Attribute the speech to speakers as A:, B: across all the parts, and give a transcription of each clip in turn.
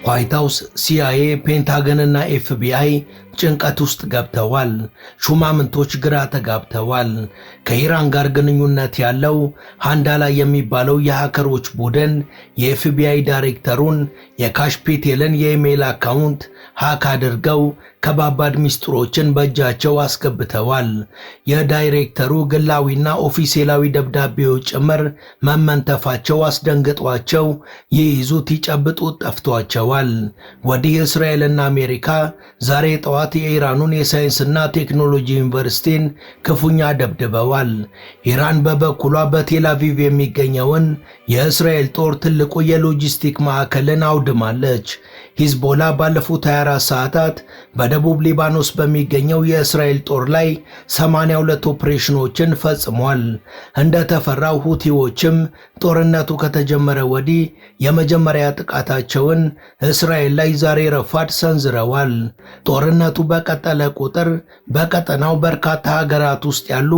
A: ዋይት ሃውስ፣ ሲአይኤ፣ ፔንታገንና ኤፍቢአይ ጭንቀት ውስጥ ገብተዋል። ሹማምንቶች ግራ ተጋብተዋል። ከኢራን ጋር ግንኙነት ያለው ሃንዳላ የሚባለው የሃከሮች ቡድን የኤፍቢአይ ዳይሬክተሩን የካሽ ፔቴልን የኢሜይል አካውንት ሃክ አድርገው ከባባድ ሚስጥሮችን በእጃቸው አስገብተዋል። የዳይሬክተሩ ግላዊና ኦፊሴላዊ ደብዳቤዎች ጭምር መመንተፋቸው አስደንግጧቸው ይይዙት ይጨብጡት ጠፍቷቸዋል። ወዲህ እስራኤልና አሜሪካ ዛሬ ጠዋት የኢራኑን የሳይንስና ቴክኖሎጂ ዩኒቨርሲቲን ክፉኛ ደብድበዋል። ኢራን በበኩሏ በቴል አቪቭ የሚገኘውን የእስራኤል ጦር ትልቁ የሎጂስቲክ ማዕከልን አውድማለች። ሂዝቦላ ባለፉት 24 ሰዓታት በደቡብ ሊባኖስ በሚገኘው የእስራኤል ጦር ላይ 82 ኦፕሬሽኖችን ፈጽሟል። እንደተፈራው ሁቲዎችም ጦርነቱ ከተጀመረ ወዲህ የመጀመሪያ ጥቃታቸውን እስራኤል ላይ ዛሬ ረፋድ ሰንዝረዋል። ጦርነቱ በቀጠለ ቁጥር በቀጠናው በርካታ ሀገራት ውስጥ ያሉ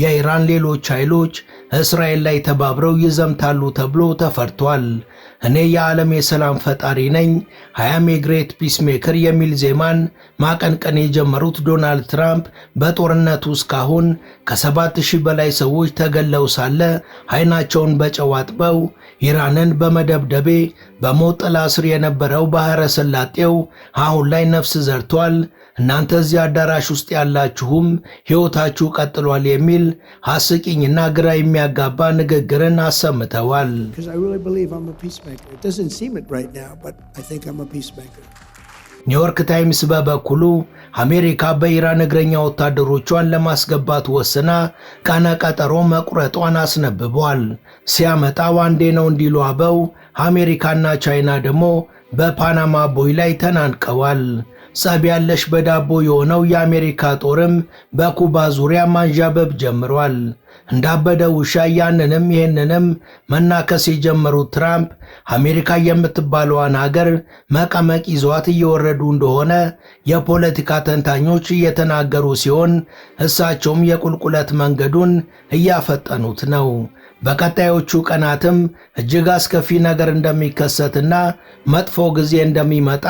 A: የኢራን ሌሎች ኃይሎች እስራኤል ላይ ተባብረው ይዘምታሉ ተብሎ ተፈርቷል። እኔ የዓለም የሰላም ፈጣሪ ነኝ አያም ግሬት ፒስሜከር የሚል ዜማን ማቀንቀን የጀመሩት ዶናልድ ትራምፕ በጦርነቱ እስካሁን ከ7000 በላይ ሰዎች ተገለው ሳለ አይናቸውን በጨው አጥበው ኢራንን በመደብደቤ በሞት ጥላ ስር የነበረው ባህረ ሰላጤው አሁን ላይ ነፍስ ዘርቷል፣ እናንተ እዚህ አዳራሽ ውስጥ ያላችሁም ሕይወታችሁ ቀጥሏል የሚል አስቂኝና ግራ የሚያጋባ ንግግርን አሰምተዋል። ኒውዮርክ ታይምስ በበኩሉ አሜሪካ በኢራን እግረኛ ወታደሮቿን ለማስገባት ወስና ቀነ ቀጠሮ መቁረጧን አስነብቧል። ሲያመጣው አንዴ ነው እንዲሉ አበው አሜሪካና ቻይና ደግሞ በፓናማ ቦይ ላይ ተናንቀዋል። ጸብ ያለሽ በዳቦ የሆነው የአሜሪካ ጦርም በኩባ ዙሪያ ማንዣበብ ጀምሯል። እንዳበደ ውሻ ያንንም ይህንንም መናከስ የጀመሩት ትራምፕ አሜሪካ የምትባለዋን ሀገር መቀመቅ ይዟት እየወረዱ እንደሆነ የፖለቲካ ተንታኞች እየተናገሩ ሲሆን እሳቸውም የቁልቁለት መንገዱን እያፈጠኑት ነው። በቀጣዮቹ ቀናትም እጅግ አስከፊ ነገር እንደሚከሰትና መጥፎ ጊዜ እንደሚመጣ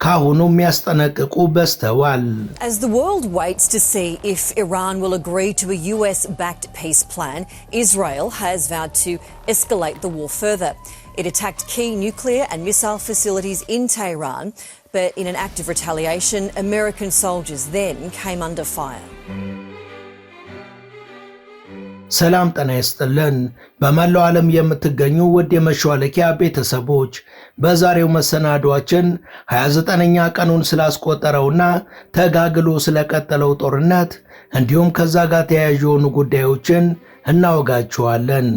A: ካሁኑ የሚያስጠነቅቁ በስተዋል።
B: As the world waits to see if Iran will agree to a US-backed peace plan, Israel has vowed to escalate the war further. It attacked key nuclear and missile facilities in Tehran, but in an act of retaliation, American soldiers then came under fire.
A: ሰላም ጤና ይስጥልን። በመላው ዓለም የምትገኙ ውድ የመሿለኪያ ቤተሰቦች በዛሬው መሰናዷችን 29ኛ ቀኑን ስላስቆጠረውና ተጋግሎ ስለቀጠለው ጦርነት እንዲሁም ከዛ ጋር ተያያዥ የሆኑ ጉዳዮችን እናወጋችኋለን።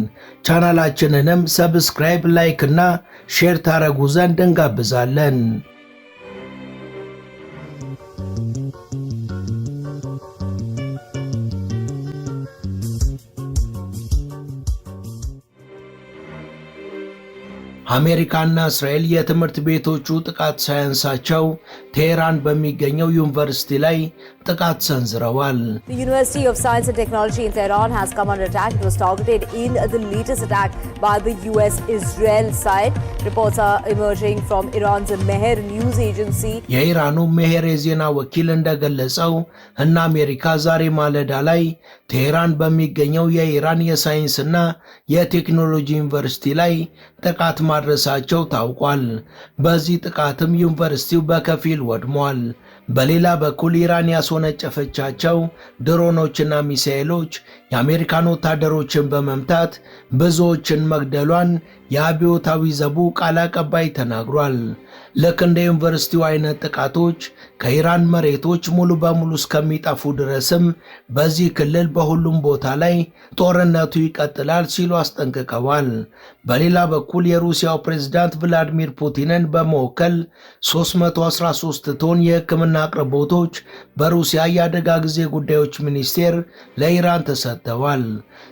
A: ቻናላችንንም ሰብስክራይብ፣ ላይክ እና ሼር ታረጉ ዘንድ እንጋብዛለን። አሜሪካና እስራኤል የትምህርት ቤቶቹ ጥቃት ሳያንሳቸው ቴህራን በሚገኘው ዩኒቨርሲቲ ላይ ጥቃት ሰንዝረዋል።
C: The University of Science and Technology in Tehran has come under attack. It was targeted in the latest attack by the US-Israel side. Reports are emerging from Iran's Mehr news agency.
A: የኢራኑ ሜሄር የዜና ወኪል እንደገለጸው እና አሜሪካ ዛሬ ማለዳ ላይ ቴህራን በሚገኘው የኢራን የሳይንስና የቴክኖሎጂ ዩኒቨርሲቲ ላይ ጥቃት ማድረሳቸው ታውቋል። በዚህ ጥቃትም ዩኒቨርሲቲው በከፊል ወድሟል። በሌላ በኩል ኢራን ያስወነጨፈቻቸው ድሮኖችና ሚሳኤሎች የአሜሪካን ወታደሮችን በመምታት ብዙዎችን መግደሏን የአብዮታዊ ዘቡ ቃል አቀባይ ተናግሯል። ልክ እንደ ዩኒቨርሲቲው አይነት ጥቃቶች ከኢራን መሬቶች ሙሉ በሙሉ እስከሚጠፉ ድረስም በዚህ ክልል በሁሉም ቦታ ላይ ጦርነቱ ይቀጥላል ሲሉ አስጠንቅቀዋል። በሌላ በኩል የሩሲያው ፕሬዝዳንት ቭላዲሚር ፑቲንን በመወከል 313 ቶን የሕክምና አቅርቦቶች በሩሲያ የአደጋ ጊዜ ጉዳዮች ሚኒስቴር ለኢራን ተሰጥተዋል። ሰጥተዋል።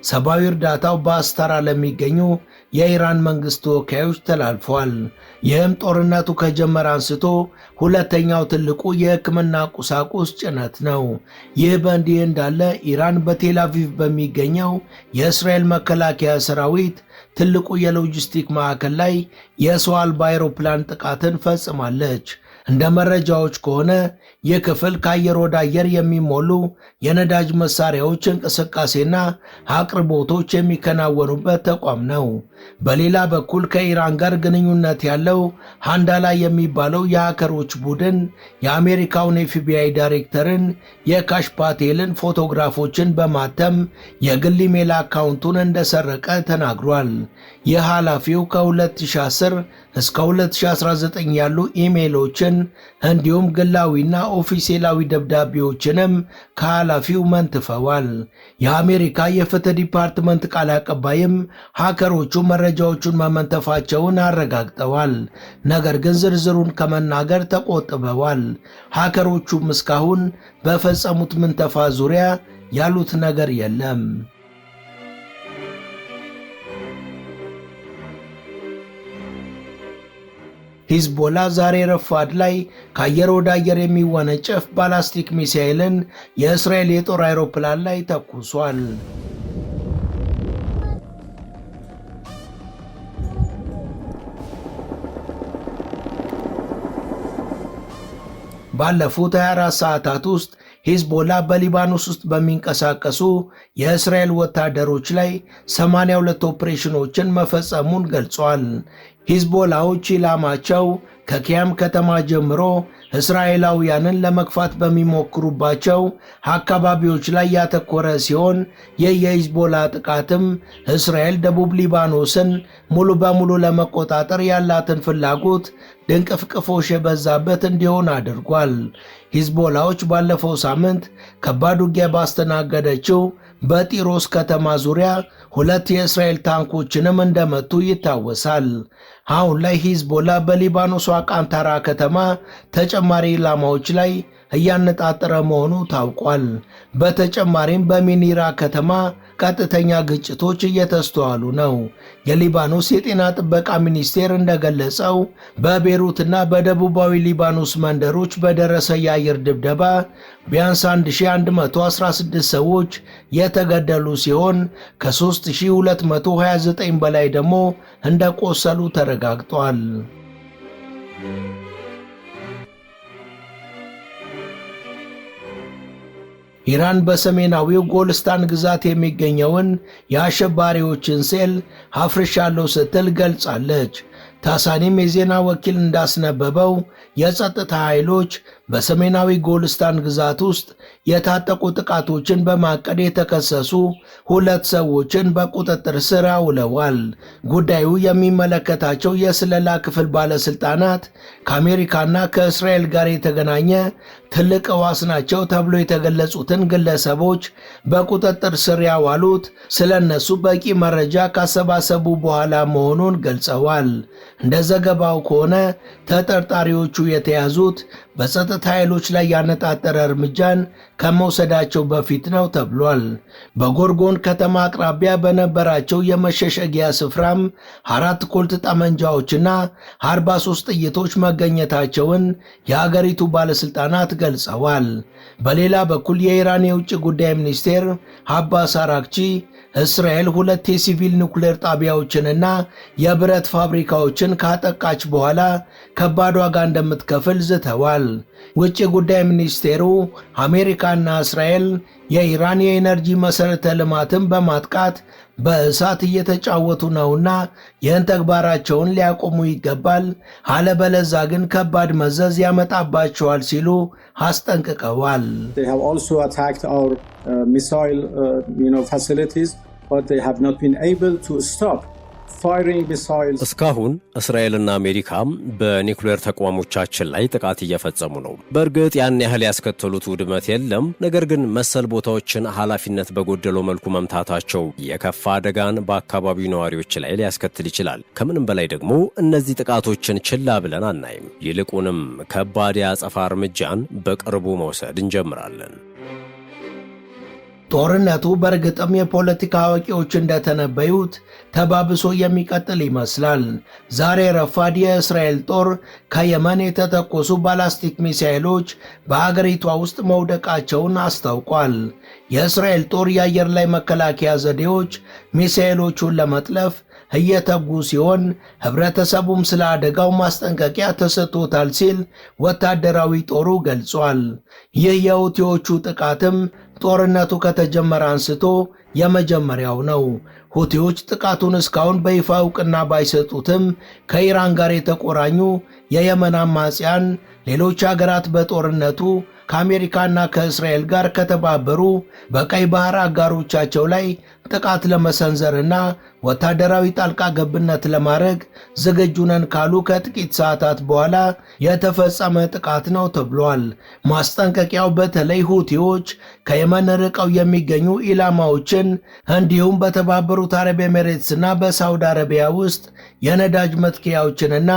A: ሰብአዊ እርዳታው በአስታራ ለሚገኙ የኢራን መንግስት ተወካዮች ተላልፏል። ይህም ጦርነቱ ከጀመረ አንስቶ ሁለተኛው ትልቁ የሕክምና ቁሳቁስ ጭነት ነው። ይህ በእንዲህ እንዳለ ኢራን በቴል አቪቭ በሚገኘው የእስራኤል መከላከያ ሰራዊት ትልቁ የሎጂስቲክ ማዕከል ላይ የሰው አልባ አውሮፕላን ጥቃትን ፈጽማለች። እንደ መረጃዎች ከሆነ ይህ ክፍል ከአየር ወደ አየር የሚሞሉ የነዳጅ መሳሪያዎች እንቅስቃሴና አቅርቦቶች የሚከናወኑበት ተቋም ነው። በሌላ በኩል ከኢራን ጋር ግንኙነት ያለው ሃንዳላ የሚባለው የሃከሮች ቡድን የአሜሪካውን ኤፍቢአይ ዳይሬክተርን የካሽ ፓቴልን ፎቶግራፎችን በማተም የግል ኢሜል አካውንቱን እንደሰረቀ ተናግሯል። ይህ ኃላፊው ከ2010 እስከ 2019 ያሉ ኢሜሎችን እንዲሁም ግላዊና ኦፊሴላዊ ደብዳቤዎችንም ከኃላፊው መንትፈዋል። የአሜሪካ የፍትህ ዲፓርትመንት ቃል አቀባይም ሃከሮቹ መረጃዎቹን መመንተፋቸውን አረጋግጠዋል። ነገር ግን ዝርዝሩን ከመናገር ተቆጥበዋል። ሃከሮቹም እስካሁን በፈጸሙት ምንተፋ ዙሪያ ያሉት ነገር የለም። ሂዝቦላ ዛሬ ረፋድ ላይ ከአየር ወደ አየር የሚወነጨፍ ባላስቲክ ሚሳኤልን የእስራኤል የጦር አውሮፕላን ላይ ተኩሷል። ባለፉት 24 ሰዓታት ውስጥ ሂዝቦላ በሊባኖስ ውስጥ በሚንቀሳቀሱ የእስራኤል ወታደሮች ላይ 82 ኦፕሬሽኖችን መፈጸሙን ገልጿል። ሂዝቦላዎች ኢላማቸው ከኪያም ከተማ ጀምሮ እስራኤላውያንን ለመግፋት በሚሞክሩባቸው አካባቢዎች ላይ ያተኮረ ሲሆን የሂዝቦላ ጥቃትም እስራኤል ደቡብ ሊባኖስን ሙሉ በሙሉ ለመቆጣጠር ያላትን ፍላጎት ድንቅፍቅፎሽ የበዛበት እንዲሆን አድርጓል። ሂዝቦላዎች ባለፈው ሳምንት ከባድ ውጊያ ባስተናገደችው በጢሮስ ከተማ ዙሪያ 2 የእስራኤል ታንኮችንም እንደመቱ ይታወሳል። አሁን ላይ ሂዝቦላ በሊባኖስ ቃንታራ ከተማ ተጨማሪ ኢላማዎች ላይ እያነጣጠረ መሆኑ ታውቋል። በተጨማሪም በሚኒራ ከተማ ቀጥተኛ ግጭቶች እየተስተዋሉ ነው። የሊባኖስ የጤና ጥበቃ ሚኒስቴር እንደገለጸው በቤሩትና በደቡባዊ ሊባኖስ መንደሮች በደረሰ የአየር ድብደባ ቢያንስ 1116 ሰዎች የተገደሉ ሲሆን ከ3229 በላይ ደግሞ እንደቆሰሉ ተረጋግጧል። ኢራን በሰሜናዊው ጎልስታን ግዛት የሚገኘውን የአሸባሪዎችን ሴል አፍርሻለሁ ስትል ገልጻለች። ታሳኒም የዜና ወኪል እንዳስነበበው የጸጥታ ኃይሎች በሰሜናዊ ጎልስታን ግዛት ውስጥ የታጠቁ ጥቃቶችን በማቀድ የተከሰሱ 2 ሰዎችን በቁጥጥር ስር አውለዋል። ጉዳዩ የሚመለከታቸው የስለላ ክፍል ባለስልጣናት ከአሜሪካና ከእስራኤል ጋር የተገናኘ ትልቅ ሕዋስ ናቸው ተብሎ የተገለጹትን ግለሰቦች በቁጥጥር ስር ያዋሉት ስለነሱ በቂ መረጃ ካሰባሰቡ በኋላ መሆኑን ገልጸዋል። እንደ ዘገባው ከሆነ ተጠርጣሪዎቹ የተያዙት በጸጥታ ኃይሎች ላይ ያነጣጠረ እርምጃን ከመውሰዳቸው በፊት ነው ተብሏል። በጎርጎን ከተማ አቅራቢያ በነበራቸው የመሸሸጊያ ስፍራም 4 ኮልት ጠመንጃዎችና 43 ጥይቶች መገኘታቸውን የአገሪቱ ባለስልጣናት ገልጸዋል። በሌላ በኩል የኢራን የውጭ ጉዳይ ሚኒስቴር አባስ አራግቺ እስራኤል 2 የሲቪል ኒውክሌር ጣቢያዎችንና የብረት ፋብሪካዎችን ካጠቃች በኋላ ከባድ ዋጋ እንደምትከፍል ዝተዋል። ውጭ ጉዳይ ሚኒስቴሩ አሜሪካና እስራኤል የኢራን የኤነርጂ መሠረተ ልማትን በማጥቃት በእሳት እየተጫወቱ ነውና ይህን ተግባራቸውን ሊያቆሙ ይገባል፣ አለበለዛ ግን ከባድ መዘዝ ያመጣባቸዋል ሲሉ አስጠንቅቀዋል።
D: They have also attacked our missile facilities, but they have not been able to stop firing missiles.
E: እስካሁን እስራኤልና አሜሪካ በኒውክሌር ተቋሞቻችን ላይ ጥቃት እየፈጸሙ ነው። በእርግጥ ያን ያህል ያስከተሉት ውድመት የለም። ነገር ግን መሰል ቦታዎችን ኃላፊነት በጎደለው መልኩ መምታታቸው የከፋ አደጋን በአካባቢው ነዋሪዎች ላይ ሊያስከትል ይችላል። ከምንም በላይ ደግሞ እነዚህ ጥቃቶችን ችላ ብለን አናይም። ይልቁንም ከባድ የአጸፋ እርምጃን በቅርቡ መውሰድ እንጀምራለን።
A: ጦርነቱ በእርግጥም የፖለቲካ አዋቂዎች እንደተነበዩት ተባብሶ የሚቀጥል ይመስላል። ዛሬ ረፋድ የእስራኤል ጦር ከየመን የተተኮሱ ባላስቲክ ሚሳኤሎች በአገሪቷ ውስጥ መውደቃቸውን አስታውቋል። የእስራኤል ጦር የአየር ላይ መከላከያ ዘዴዎች ሚሳኤሎቹን ለመጥለፍ እየተጉ ሲሆን ህብረተሰቡም ስለ አደጋው ማስጠንቀቂያ ተሰጥቶታል ሲል ወታደራዊ ጦሩ ገልጿል። ይህ የሁቲዎቹ ጥቃትም ጦርነቱ ከተጀመረ አንስቶ የመጀመሪያው ነው። ሁቲዎች ጥቃቱን እስካሁን በይፋ እውቅና ባይሰጡትም ከኢራን ጋር የተቆራኙ የየመን አማጽያን ሌሎች ሀገራት በጦርነቱ ከአሜሪካና ከእስራኤል ጋር ከተባበሩ በቀይ ባህር አጋሮቻቸው ላይ ጥቃት ለመሰንዘርና ወታደራዊ ጣልቃ ገብነት ለማድረግ ዝግጁ ነን ካሉ ከጥቂት ሰዓታት በኋላ የተፈጸመ ጥቃት ነው ተብሏል። ማስጠንቀቂያው በተለይ ሁቲዎች ከየመን ርቀው የሚገኙ ኢላማዎችን እንዲሁም በተባበሩት አረብ ኤሚሬትስና በሳውዲ አረቢያ ውስጥ የነዳጅ መትከያዎችንና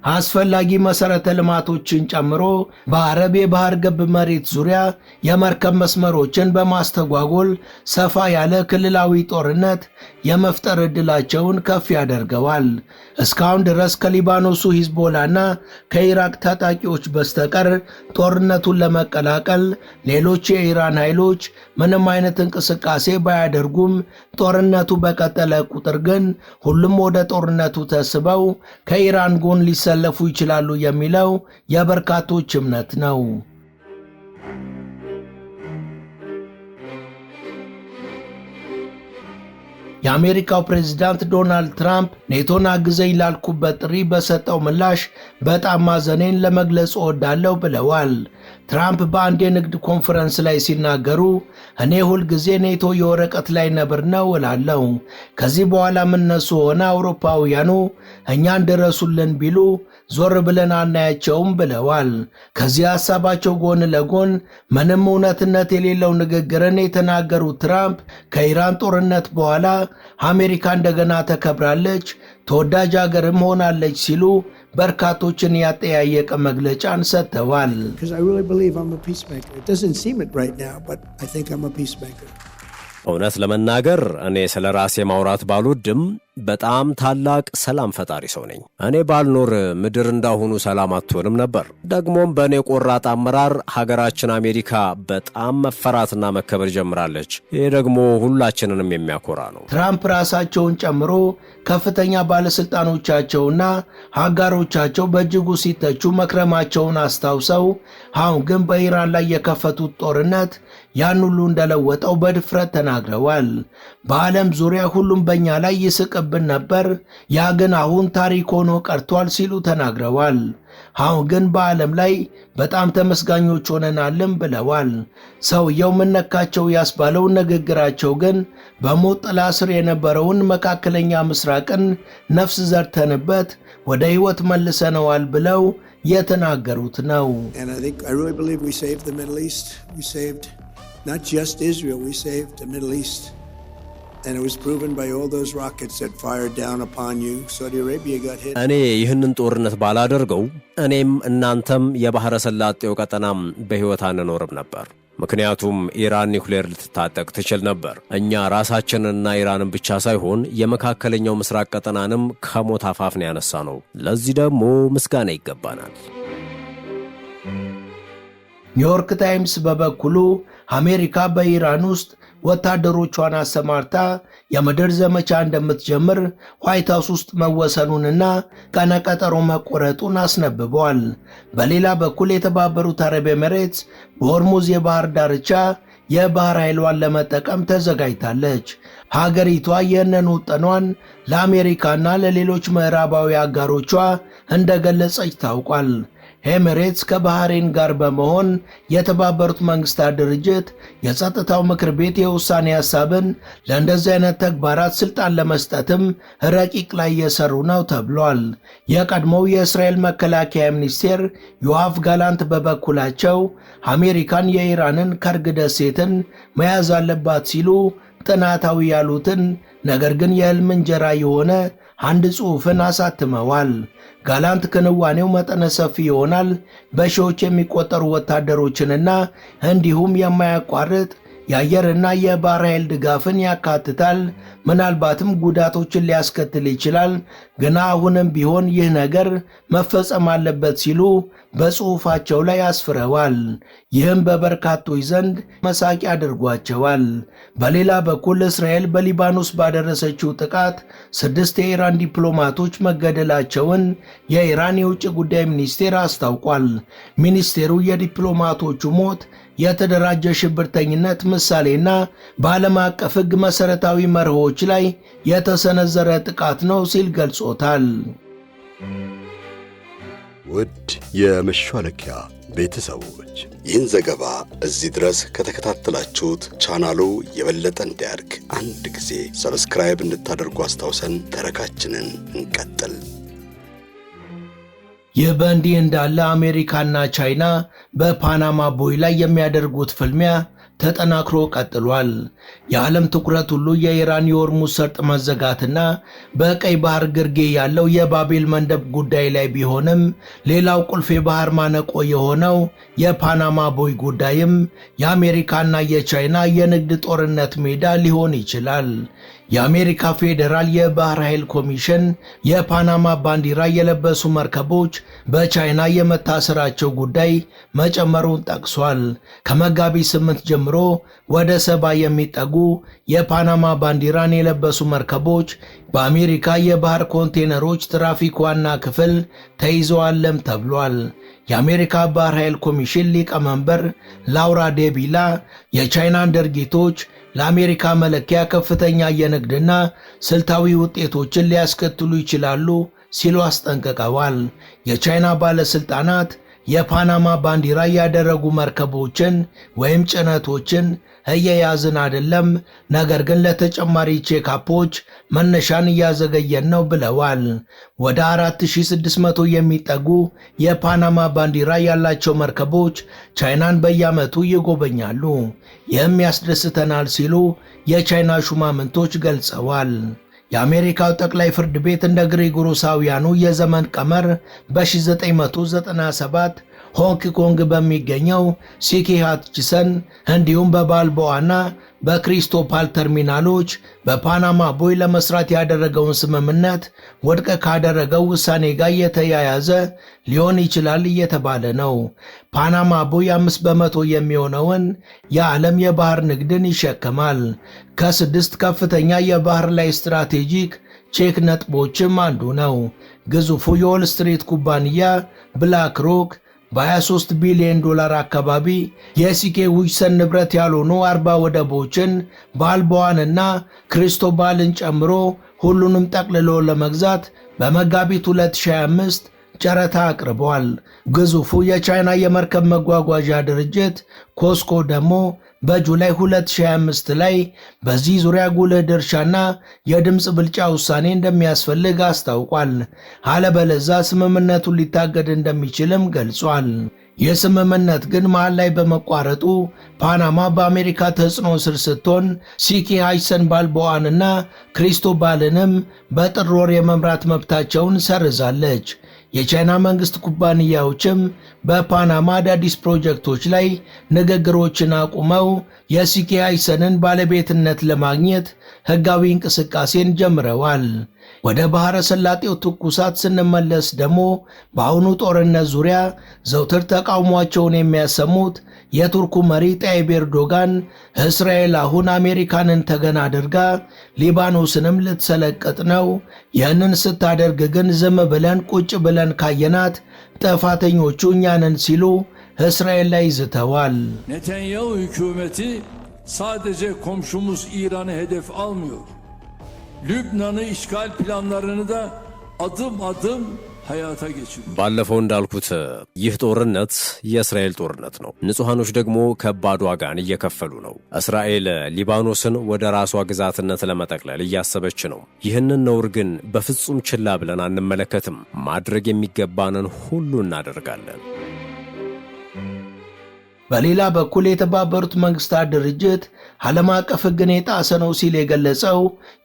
A: አስፈላጊ መሠረተ ልማቶችን ጨምሮ በአረብ የባህር ገብ መሬት ዙሪያ የመርከብ መስመሮችን በማስተጓጎል ሰፋ ያለ ክልላዊ ጦርነት የመፍጠር ዕድላቸውን ከፍ ያደርገዋል። እስካሁን ድረስ ከሊባኖሱ ሂዝቦላና ከኢራቅ ታጣቂዎች በስተቀር ጦርነቱን ለመቀላቀል ሌሎች የኢራን ኃይሎች ምንም አይነት እንቅስቃሴ ባያደርጉም ጦርነቱ በቀጠለ ቁጥር ግን ሁሉም ወደ ጦርነቱ ተስበው ከኢራን ጎን ሊሰለፉ ይችላሉ የሚለው የበርካቶች እምነት ነው። የአሜሪካው ፕሬዝዳንት ዶናልድ ትራምፕ ኔቶን አግዘኝ ላልኩበት ጥሪ በሰጠው ምላሽ በጣም ማዘኔን ለመግለጽ እወዳለሁ ብለዋል። ትራምፕ በአንድ የንግድ ኮንፈረንስ ላይ ሲናገሩ እኔ ሁልጊዜ ኔቶ የወረቀት ላይ ነብር ነው እላለሁ። ከዚህ በኋላ እነሱ ሆነ አውሮፓውያኑ እኛን ድረሱልን ቢሉ ዞር ብለን አናያቸውም ብለዋል። ከዚህ ሐሳባቸው ጎን ለጎን ምንም እውነትነት የሌለው ንግግርን የተናገሩት ትራምፕ ከኢራን ጦርነት በኋላ አሜሪካ እንደገና ተከብራለች፣ ተወዳጅ ሀገርም ሆናለች ሲሉ በርካቶችን ያጠያየቀ መግለጫን ሰጥተዋል።
E: እውነት ለመናገር እኔ ስለ ራሴ ማውራት ባልወድም በጣም ታላቅ ሰላም ፈጣሪ ሰው ነኝ። እኔ ባልኖር ምድር እንዳሁኑ ሰላም አትሆንም ነበር። ደግሞም በእኔ ቆራጥ አመራር ሀገራችን አሜሪካ በጣም መፈራትና መከበር ጀምራለች። ይህ ደግሞ ሁላችንንም የሚያኮራ ነው።
A: ትራምፕ ራሳቸውን ጨምሮ ከፍተኛ ባለስልጣኖቻቸውና አጋሮቻቸው በእጅጉ ሲተቹ መክረማቸውን አስታውሰው አሁን ግን በኢራን ላይ የከፈቱት ጦርነት ያን ሁሉ እንደለወጠው በድፍረት ተናግረዋል። በዓለም ዙሪያ ሁሉም በእኛ ላይ ይስቅብን ነበር፣ ያ ግን አሁን ታሪክ ሆኖ ቀርቷል ሲሉ ተናግረዋል። አሁን ግን በዓለም ላይ በጣም ተመስጋኞች ሆነናልም ብለዋል። ሰውየው ምነካቸው ያስባለው ንግግራቸው ግን በሞት ጥላ ስር የነበረውን መካከለኛ ምስራቅን ነፍስ ዘርተንበት ወደ ሕይወት መልሰነዋል ብለው የተናገሩት ነው።
F: Not just Israel, we saved the Middle East. And it was proven by all those rockets that fired down upon you. Saudi Arabia got hit.
E: እኔ ይህንን ጦርነት ባላደርገው እኔም እናንተም የባህረ ሰላጤው ቀጠናም በሕይወት አንኖርም ነበር። ምክንያቱም ኢራን ኒውክሌር ልትታጠቅ ትችል ነበር። እኛ ራሳችንንና ኢራንን ብቻ ሳይሆን የመካከለኛው ምስራቅ ቀጠናንም ከሞት አፋፍ ነው ያነሳ ነው። ለዚህ ደግሞ ምስጋና ይገባናል።
A: ኒውዮርክ ታይምስ በበኩሉ አሜሪካ በኢራን ውስጥ ወታደሮቿን አሰማርታ የምድር ዘመቻ እንደምትጀምር ዋይት ሃውስ ውስጥ መወሰኑንና ቀነቀጠሮ መቆረጡን አስነብበዋል። በሌላ በኩል የተባበሩት አረብ ኤሚሬትስ በሆርሙዝ የባህር ዳርቻ የባህር ኃይሏን ለመጠቀም ተዘጋጅታለች። ሀገሪቷ ይህንን ውጥኗን ለአሜሪካና ለሌሎች ምዕራባዊ አጋሮቿ እንደገለጸች ታውቋል። ኤሚሬትስ ከባህሬን ጋር በመሆን የተባበሩት መንግስታት ድርጅት የጸጥታው ምክር ቤት የውሳኔ ሐሳብን ለእንደዚህ አይነት ተግባራት ስልጣን ለመስጠትም ረቂቅ ላይ እየሰሩ ነው ተብሏል። የቀድሞው የእስራኤል መከላከያ ሚኒስቴር ዮአፍ ጋላንት በበኩላቸው አሜሪካን የኢራንን ከርግ ደሴትን መያዝ አለባት ሲሉ ጥናታዊ ያሉትን ነገር ግን የህልም እንጀራ የሆነ አንድ ጽሑፍን አሳትመዋል። ጋላንት ክንዋኔው መጠነ ሰፊ ይሆናል፣ በሺዎች የሚቆጠሩ ወታደሮችንና እንዲሁም የማያቋርጥ የአየርና የባህር ኃይል ድጋፍን ያካትታል። ምናልባትም ጉዳቶችን ሊያስከትል ይችላል፣ ግና አሁንም ቢሆን ይህ ነገር መፈጸም አለበት ሲሉ በጽሑፋቸው ላይ አስፍረዋል። ይህም በበርካቶች ዘንድ መሳቂያ አድርጓቸዋል። በሌላ በኩል እስራኤል በሊባኖስ ባደረሰችው ጥቃት 6 የኢራን ዲፕሎማቶች መገደላቸውን የኢራን የውጭ ጉዳይ ሚኒስቴር አስታውቋል። ሚኒስቴሩ የዲፕሎማቶቹ ሞት የተደራጀ ሽብርተኝነት ምሳሌና በዓለም አቀፍ ሕግ መሠረታዊ መርሆች ላይ የተሰነዘረ ጥቃት ነው ሲል ገልጾታል።
G: ውድ የመሿለኪያ ቤተሰቦች ይህን ዘገባ እዚህ ድረስ ከተከታተላችሁት ቻናሉ የበለጠ እንዲያድግ አንድ ጊዜ ሰብስክራይብ እንድታደርጉ አስታውሰን ተረካችንን እንቀጥል።
A: ይህ በእንዲህ እንዳለ አሜሪካና ቻይና በፓናማ ቦይ ላይ የሚያደርጉት ፍልሚያ ተጠናክሮ ቀጥሏል። የዓለም ትኩረት ሁሉ የኢራን የሆርሙዝ ሰርጥ መዘጋትና በቀይ ባህር ግርጌ ያለው የባቤል መንደብ ጉዳይ ላይ ቢሆንም ሌላው ቁልፍ የባህር ማነቆ የሆነው የፓናማ ቦይ ጉዳይም የአሜሪካና የቻይና የንግድ ጦርነት ሜዳ ሊሆን ይችላል። የአሜሪካ ፌዴራል የባህር ኃይል ኮሚሽን የፓናማ ባንዲራ የለበሱ መርከቦች በቻይና የመታሰራቸው ጉዳይ መጨመሩን ጠቅሷል። ከመጋቢት 8 ጀምሮ ወደ 70 የሚጠጉ የፓናማ ባንዲራን የለበሱ መርከቦች በአሜሪካ የባህር ኮንቴነሮች ትራፊክ ዋና ክፍል ተይዘዋልም ተብሏል። የአሜሪካ ባህር ኃይል ኮሚሽን ሊቀመንበር ላውራ ዴቢላ የቻይናን ድርጊቶች ለአሜሪካ መለኪያ ከፍተኛ የንግድና ስልታዊ ውጤቶችን ሊያስከትሉ ይችላሉ ሲሉ አስጠንቅቀዋል። የቻይና ባለስልጣናት የፓናማ ባንዲራ ያደረጉ መርከቦችን ወይም ጭነቶችን እየያዝን አይደለም፣ ነገር ግን ለተጨማሪ ቼካፖች መነሻን እያዘገየን ነው ብለዋል። ወደ 4600 የሚጠጉ የፓናማ ባንዲራ ያላቸው መርከቦች ቻይናን በየዓመቱ ይጎበኛሉ። ይህም ያስደስተናል ሲሉ የቻይና ሹማምንቶች ገልጸዋል። የአሜሪካው ጠቅላይ ፍርድ ቤት እንደ ግሪጎሮሳውያኑ የዘመን ቀመር በ1997 ሆንግ ኮንግ በሚገኘው ሲኪ ሃትችሰን እንዲሁም በባልቦዋና በክሪስቶፓል ተርሚናሎች በፓናማ ቦይ ለመስራት ያደረገውን ስምምነት ውድቅ ካደረገው ውሳኔ ጋር የተያያዘ ሊሆን ይችላል እየተባለ ነው። ፓናማ ቦይ 5% የሚሆነውን የዓለም የባህር ንግድን ይሸከማል። ከ6 ከፍተኛ የባህር ላይ ስትራቴጂክ ቼክ ነጥቦችም አንዱ ነው። ግዙፉ የዎል ስትሪት ኩባንያ ብላክ ሮክ በ23 ቢሊዮን ዶላር አካባቢ የሲኬ ሃትችሰን ንብረት ያልሆኑ 40 ወደቦችን ባልቦዋንና ክሪስቶባልን ጨምሮ ሁሉንም ጠቅልሎ ለመግዛት በመጋቢት 2025 ጨረታ አቅርበዋል። ግዙፉ የቻይና የመርከብ መጓጓዣ ድርጅት ኮስኮ ደግሞ በጁላይ 2025 ላይ በዚህ ዙሪያ ጉልህ ድርሻና የድምፅ ብልጫ ውሳኔ እንደሚያስፈልግ አስታውቋል። አለበለዛ ስምምነቱን ሊታገድ እንደሚችልም ገልጿል። ይህ ስምምነት ግን መሃል ላይ በመቋረጡ ፓናማ በአሜሪካ ተጽዕኖ ስር ስትሆን ሲኪ ሃትችሰን ባልቦዋንና ክሪስቶባልንም በጥር ወር የመምራት መብታቸውን ሰርዛለች። የቻይና መንግስት ኩባንያዎችም በፓናማ አዳዲስ ፕሮጀክቶች ላይ ንግግሮችን አቁመው የሲኪ ሃትችሰንን ባለቤትነት ለማግኘት ሕጋዊ እንቅስቃሴን ጀምረዋል። ወደ ባህረ ሰላጤው ትኩሳት ስንመለስ ደግሞ በአሁኑ ጦርነት ዙሪያ ዘውትር ተቃውሟቸውን የሚያሰሙት የቱርኩ መሪ ጣይብ ኤርዶጋን እስራኤል አሁን አሜሪካንን ተገን አድርጋ ሊባኖስንም ልትሰለቅጥ ነው፣ ይህንን ስታደርግ ግን ዝም ብለን ቁጭ ብለን ካየናት ጥፋተኞቹ እኛ ነን ሲሉ እስራኤል ላይ ዝተዋል።
H: ኔታንያሁ hükümeti sadece komşumuz İran'ı hedef almıyor. Lübnan'ı işgal planlarını da adım adım hayata geçiriyor.
E: ባለፈው እንዳልኩት ይህ ጦርነት የእስራኤል ጦርነት ነው። ንጹሃኖች ደግሞ ከባድ ዋጋን እየከፈሉ ነው። እስራኤል ሊባኖስን ወደ ራሷ ግዛትነት ለመጠቅለል እያሰበች ነው። ይህንን ነውር ግን በፍጹም ችላ ብለን አንመለከትም። ማድረግ የሚገባንን ሁሉ እናደርጋለን።
A: በሌላ በኩል የተባበሩት መንግስታት ድርጅት ዓለም አቀፍ ሕግን የጣሰ ነው ሲል የገለጸው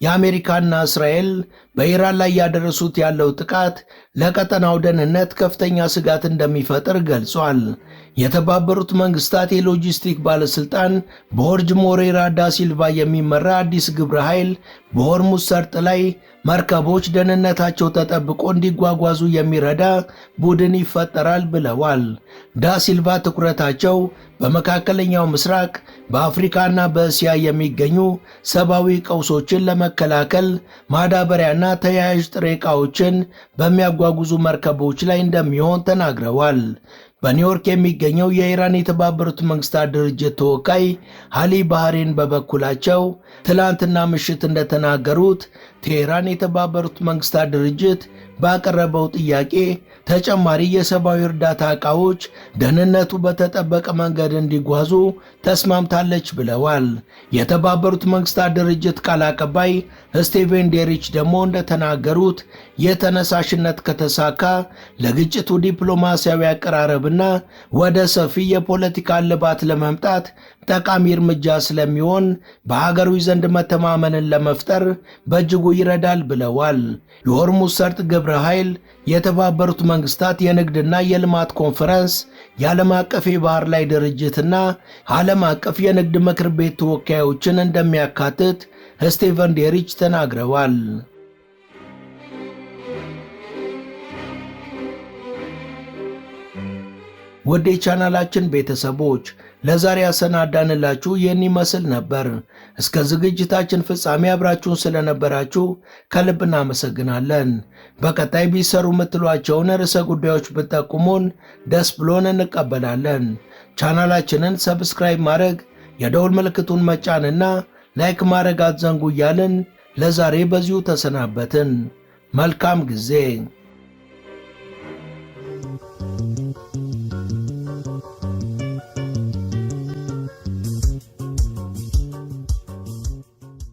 A: የአሜሪካና እስራኤል በኢራን ላይ ያደረሱት ያለው ጥቃት ለቀጠናው ደህንነት ከፍተኛ ስጋት እንደሚፈጥር ገልጿል። የተባበሩት መንግስታት የሎጂስቲክ ባለስልጣን በጆርጅ ሞሬራ ዳ ሲልቫ የሚመራ አዲስ ግብረ ኃይል በሆርሙዝ ሰርጥ ላይ መርከቦች ደህንነታቸው ተጠብቆ እንዲጓጓዙ የሚረዳ ቡድን ይፈጠራል ብለዋል። ዳ ሲልቫ ትኩረታቸው በመካከለኛው ምስራቅ፣ በአፍሪካና በእስያ የሚገኙ ሰብአዊ ቀውሶችን ለመከላከል ማዳበሪያና ተያያዥ ጥሬ ዕቃዎችን በሚያጓጉዙ መርከቦች ላይ እንደሚሆን ተናግረዋል። በኒውዮርክ የሚገኘው የኢራን የተባበሩት መንግስታት ድርጅት ተወካይ አሊ ባህሬን በበኩላቸው ትላንትና ምሽት እንደተናገሩት ቴህራን የተባበሩት መንግስታት ድርጅት ባቀረበው ጥያቄ ተጨማሪ የሰብአዊ እርዳታ ዕቃዎች ደህንነቱ በተጠበቀ መንገድ እንዲጓዙ ተስማምታለች ብለዋል። የተባበሩት መንግስታት ድርጅት ቃል አቀባይ ስቴቨን ዴሪች ደግሞ እንደተናገሩት የተነሳሽነት ከተሳካ ለግጭቱ ዲፕሎማሲያዊ አቀራረብና ወደ ሰፊ የፖለቲካ እልባት ለመምጣት ጠቃሚ እርምጃ ስለሚሆን በሀገሮች ዘንድ መተማመንን ለመፍጠር በእጅጉ ይረዳል ብለዋል። የሆርሙዝ ሰርጥ ግብረ ኃይል የተባበሩት መንግስታት የንግድና የልማት ኮንፈረንስ፣ የዓለም አቀፍ የባህር ላይ ድርጅትና ዓለም አቀፍ የንግድ ምክር ቤት ተወካዮችን እንደሚያካትት ስቴቨን ዴሪች ተናግረዋል። ወደ ቻናላችን ቤተሰቦች ለዛሬ ያሰናዳንላችሁ ይህን ይመስል ነበር። እስከ ዝግጅታችን ፍጻሜ አብራችሁን ስለነበራችሁ ከልብ እናመሰግናለን። በቀጣይ ቢሰሩ የምትሏቸውን ርዕሰ ጉዳዮች ብትጠቁሙን ደስ ብሎን እንቀበላለን። ቻናላችንን ሰብስክራይብ ማድረግ፣ የደውል ምልክቱን መጫንና ላይክ ማድረግ አትዘንጉ እያልን ለዛሬ በዚሁ ተሰናበትን። መልካም ጊዜ።